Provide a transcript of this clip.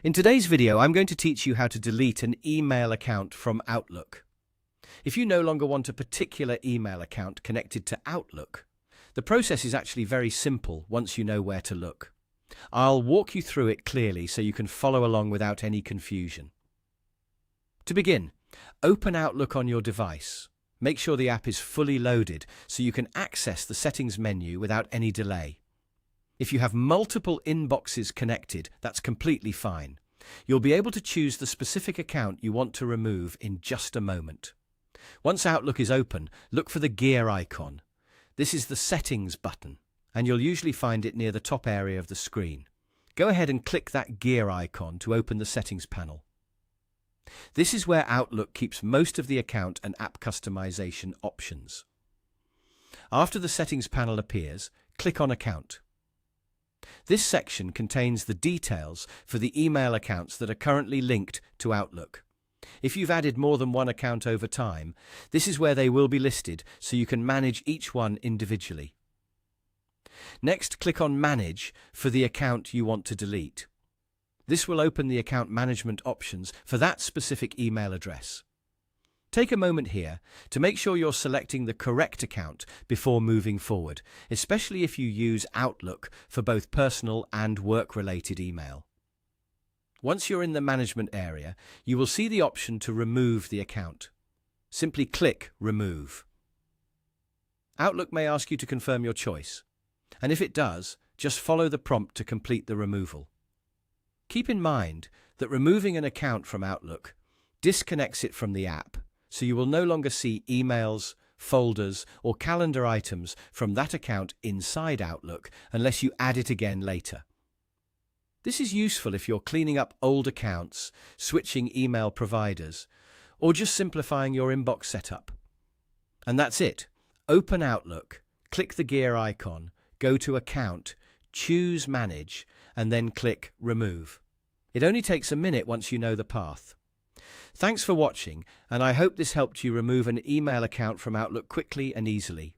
In today's video, I'm going to teach you how to delete an email account from Outlook. If you no longer want a particular email account connected to Outlook, the process is actually very simple once you know where to look. I'll walk you through it clearly so you can follow along without any confusion. To begin, open Outlook on your device. Make sure the app is fully loaded so you can access the settings menu without any delay. If you have multiple inboxes connected, that's completely fine. You'll be able to choose the specific account you want to remove in just a moment. Once Outlook is open, look for the gear icon. This is the Settings button, and you'll usually find it near the top area of the screen. Go ahead and click that gear icon to open the Settings panel. This is where Outlook keeps most of the account and app customization options. After the Settings panel appears, click on Account. This section contains the details for the email accounts that are currently linked to Outlook. If you've added more than one account over time, this is where they will be listed so you can manage each one individually. Next, click on Manage for the account you want to delete. This will open the account management options for that specific email address. Take a moment here to make sure you're selecting the correct account before moving forward, especially if you use Outlook for both personal and work-related email. Once you're in the management area, you will see the option to remove the account. Simply click Remove. Outlook may ask you to confirm your choice, and if it does, just follow the prompt to complete the removal. Keep in mind that removing an account from Outlook disconnects it from the app, so you will no longer see emails, folders, or calendar items from that account inside Outlook unless you add it again later. This is useful if you're cleaning up old accounts, switching email providers, or just simplifying your inbox setup. And that's it. Open Outlook, click the gear icon, go to Account, choose Manage, and then click Remove. It only takes a minute once you know the path. Thanks for watching, and I hope this helped you remove an email account from Outlook quickly and easily.